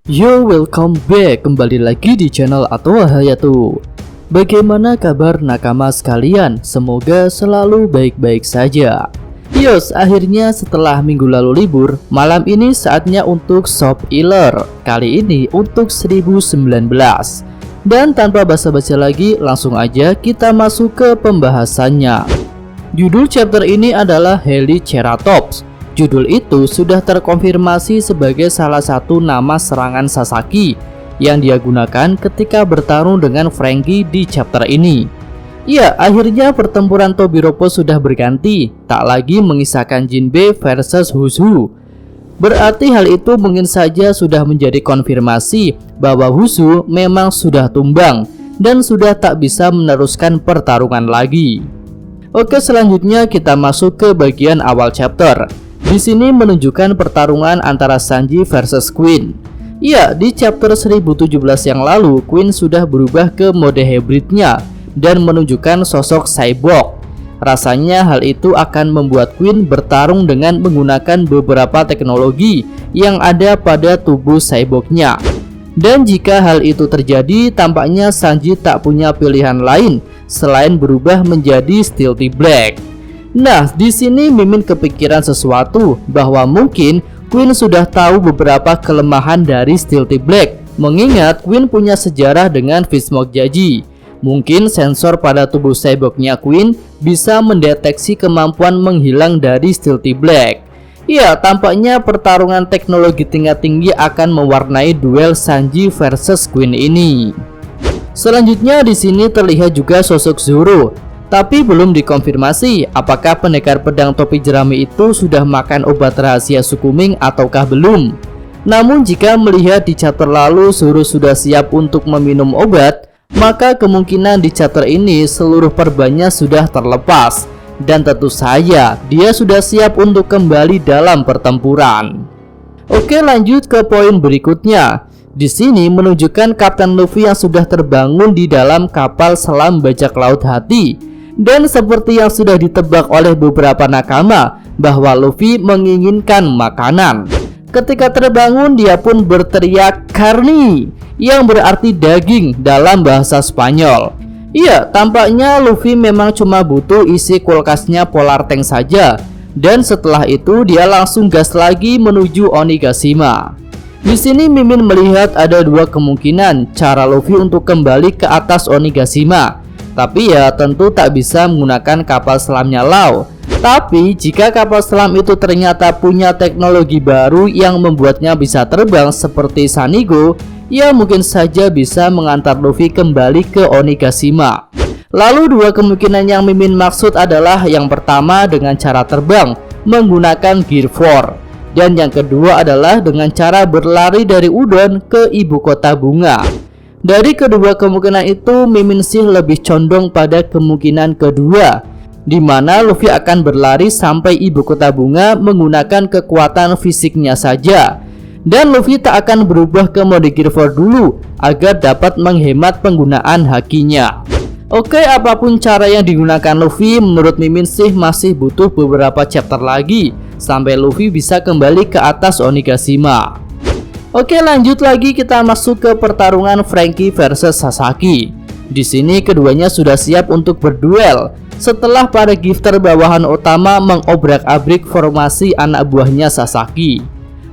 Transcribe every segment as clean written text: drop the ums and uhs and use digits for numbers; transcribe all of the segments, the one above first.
Yo, welcome back, kembali lagi di channel Atowa Hayatu. Bagaimana kabar nakama sekalian? Semoga selalu baik-baik saja. Yos, akhirnya setelah minggu lalu libur, malam ini saatnya untuk Shop Healer. Kali ini untuk 1019. Dan tanpa basa-basi lagi, langsung aja kita masuk ke pembahasannya. Judul chapter ini adalah Heliceratops. Judul itu sudah terkonfirmasi sebagai salah satu nama serangan Sasaki yang dia gunakan ketika bertarung dengan Franky di chapter ini. Ya, akhirnya pertempuran Tobiropo sudah berganti, tak lagi mengisahkan Jinbe versus Husu. Berarti hal itu mungkin saja sudah menjadi konfirmasi bahwa Husu memang sudah tumbang dan sudah tak bisa meneruskan pertarungan lagi. Oke, selanjutnya kita masuk ke bagian awal chapter. Di sini menunjukkan pertarungan antara Sanji versus Queen. Ya, di chapter 1017 yang lalu, Queen sudah berubah ke mode hybridnya dan menunjukkan sosok cyborg. Rasanya hal itu akan membuat Queen bertarung dengan menggunakan beberapa teknologi yang ada pada tubuh cyborgnya. Dan jika hal itu terjadi, tampaknya Sanji tak punya pilihan lain selain berubah menjadi Stealthy Black. Nah, di sini Mimin kepikiran sesuatu bahwa mungkin Queen sudah tahu beberapa kelemahan dari Stealthy Black, mengingat Queen punya sejarah dengan Fishsmoke Jaji. Mungkin sensor pada tubuh cyborgnya Queen bisa mendeteksi kemampuan menghilang dari Stealthy Black. Ya, tampaknya pertarungan teknologi tingkat tinggi akan mewarnai duel Sanji versus Queen ini. Selanjutnya di sini terlihat juga sosok Zoro. Tapi belum dikonfirmasi apakah pendekar pedang topi jerami itu sudah makan obat rahasia Sukuming ataukah belum. Namun jika melihat di chapter lalu Zoro sudah siap untuk meminum obat, maka kemungkinan di chapter ini seluruh perbannya sudah terlepas. Dan tentu saja dia sudah siap untuk kembali dalam pertempuran. Oke, lanjut ke poin berikutnya. Di sini menunjukkan Kapten Luffy yang sudah terbangun di dalam kapal selam bajak laut hati. Dan seperti yang sudah ditebak oleh beberapa nakama bahwa Luffy menginginkan makanan. Ketika terbangun, dia pun berteriak "Carne", yang berarti daging dalam bahasa Spanyol. Iya, tampaknya Luffy memang cuma butuh isi kulkasnya Polar Tank saja. Dan setelah itu dia langsung gas lagi menuju Onigashima. Di sini Mimin melihat ada dua kemungkinan cara Luffy untuk kembali ke atas Onigashima. Tapi ya tentu tak bisa menggunakan kapal selamnya Law. Tapi jika kapal selam itu ternyata punya teknologi baru yang membuatnya bisa terbang seperti Sanigo, ya mungkin saja bisa mengantar Luffy kembali ke Onigashima. Lalu dua kemungkinan yang Mimin maksud adalah yang pertama dengan cara terbang menggunakan Gear 4. Dan yang kedua adalah dengan cara berlari dari Udon ke ibu kota bunga. Dari kedua kemungkinan itu, Mimin sih lebih condong pada kemungkinan kedua, di mana Luffy akan berlari sampai ibu kota bunga menggunakan kekuatan fisiknya saja. Dan Luffy tak akan berubah ke mode Gear 4 dulu agar dapat menghemat penggunaan hakinya. Oke, apapun cara yang digunakan Luffy, menurut Mimin sih masih butuh beberapa chapter lagi sampai Luffy bisa kembali ke atas Onigashima. Oke, lanjut lagi kita masuk ke pertarungan Franky versus Sasaki. Di sini keduanya sudah siap untuk berduel setelah para gifter bawahan utama mengobrak-abrik formasi anak buahnya Sasaki.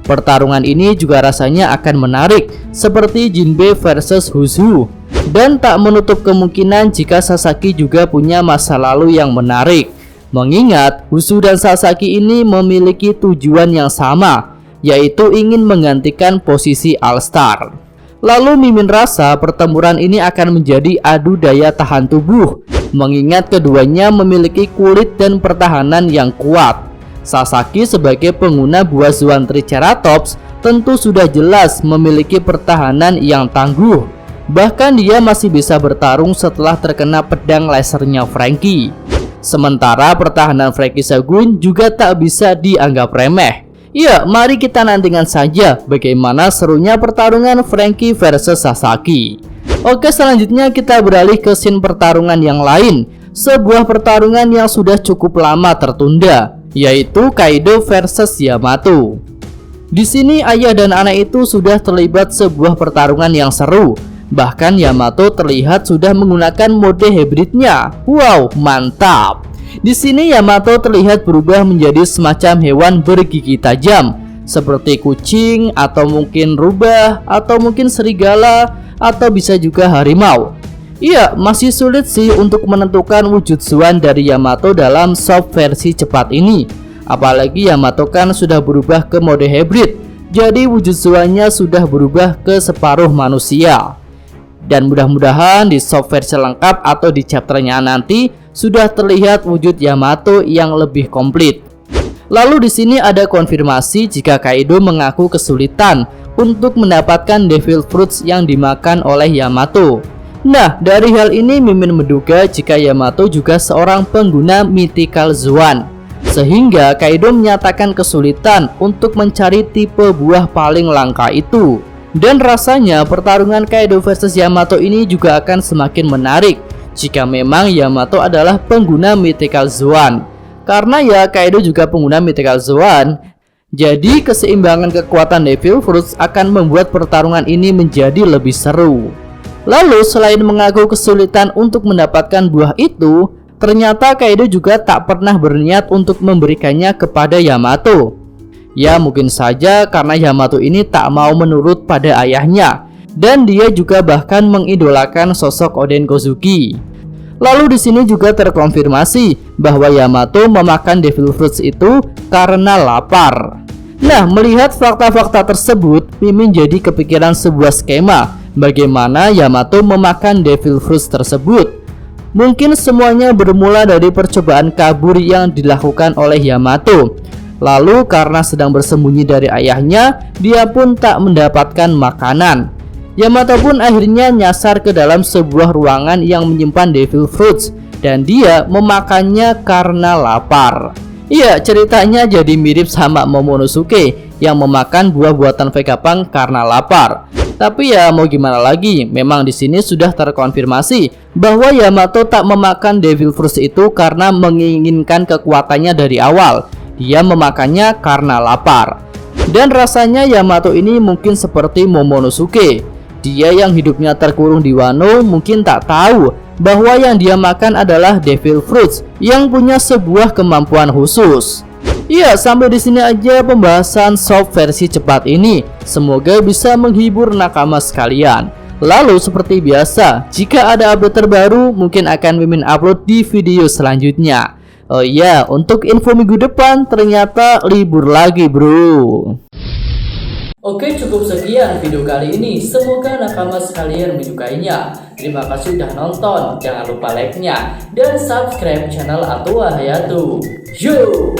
Pertarungan ini juga rasanya akan menarik seperti Jinbe versus Husu. Dan tak menutup kemungkinan jika Sasaki juga punya masa lalu yang menarik. Mengingat Husu dan Sasaki ini memiliki tujuan yang sama, yaitu ingin menggantikan posisi All-Star. Lalu Mimin rasa pertempuran ini akan menjadi adu daya tahan tubuh, mengingat keduanya memiliki kulit dan pertahanan yang kuat. Sasaki sebagai pengguna buah Zoan Triceratops tentu sudah jelas memiliki pertahanan yang tangguh. Bahkan dia masih bisa bertarung setelah terkena pedang lasernya Franky. Sementara pertahanan Franky Shogun juga tak bisa dianggap remeh. Ya, mari kita nantikan saja bagaimana serunya pertarungan Franky versus Sasaki. Oke, selanjutnya kita beralih ke scene pertarungan yang lain. Sebuah pertarungan yang sudah cukup lama tertunda, yaitu Kaido versus Yamato. Di sini ayah dan anak itu sudah terlibat sebuah pertarungan yang seru. Bahkan Yamato terlihat sudah menggunakan mode hybridnya. Wow, mantap. Di sini Yamato terlihat berubah menjadi semacam hewan bergigi tajam, seperti kucing atau mungkin rubah atau mungkin serigala atau bisa juga harimau. Iya, masih sulit sih untuk menentukan wujud Zuan dari Yamato dalam soft versi cepat ini. Apalagi Yamato kan sudah berubah ke mode hybrid, jadi wujud Zuannya sudah berubah ke separuh manusia. Dan mudah-mudahan di soft versi lengkap atau di chapternya nanti sudah terlihat wujud Yamato yang lebih komplit. Lalu di sini ada konfirmasi jika Kaido mengaku kesulitan untuk mendapatkan Devil Fruits yang dimakan oleh Yamato. Nah, dari hal ini Mimin menduga jika Yamato juga seorang pengguna Mythical Zuan, sehingga Kaido menyatakan kesulitan untuk mencari tipe buah paling langka itu. Dan rasanya pertarungan Kaido versus Yamato ini juga akan semakin menarik jika memang Yamato adalah pengguna Mythical Zuan. Karena ya Kaido juga pengguna Mythical Zuan, jadi keseimbangan kekuatan Devil Fruits akan membuat pertarungan ini menjadi lebih seru. Lalu selain mengaku kesulitan untuk mendapatkan buah itu, ternyata Kaido juga tak pernah berniat untuk memberikannya kepada Yamato. Ya mungkin saja karena Yamato ini tak mau menurut pada ayahnya, dan dia juga bahkan mengidolakan sosok Oden Kozuki. Lalu di sini juga terkonfirmasi bahwa Yamato memakan Devil Fruits itu karena lapar. Nah, melihat fakta-fakta tersebut, Mimin jadi kepikiran sebuah skema bagaimana Yamato memakan Devil Fruits tersebut. Mungkin semuanya bermula dari percobaan kabur yang dilakukan oleh Yamato. Lalu karena sedang bersembunyi dari ayahnya, dia pun tak mendapatkan makanan. Yamato pun akhirnya nyasar ke dalam sebuah ruangan yang menyimpan Devil Fruits, dan dia memakannya karena lapar. Iya, ceritanya jadi mirip sama Momonosuke yang memakan buah buatan Vegapunk karena lapar. Tapi ya mau gimana lagi, memang di sini sudah terkonfirmasi bahwa Yamato tak memakan Devil Fruits itu karena menginginkan kekuatannya dari awal. Dia memakannya karena lapar. Dan rasanya Yamato ini mungkin seperti Momonosuke. Dia yang hidupnya terkurung di Wano mungkin tak tahu bahwa yang dia makan adalah Devil Fruits yang punya sebuah kemampuan khusus. Iya, sampai di sini aja pembahasan soft versi cepat ini. Semoga bisa menghibur nakama sekalian. Lalu seperti biasa, jika ada update terbaru mungkin akan Mimin upload di video selanjutnya. Oh iya, untuk info minggu depan ternyata libur lagi bro. Oke, cukup sekian video kali ini. Semoga nakama sekalian menyukainya. Terima kasih sudah nonton. Jangan lupa like-nya dan subscribe channel Atowa Hayatu. Yo!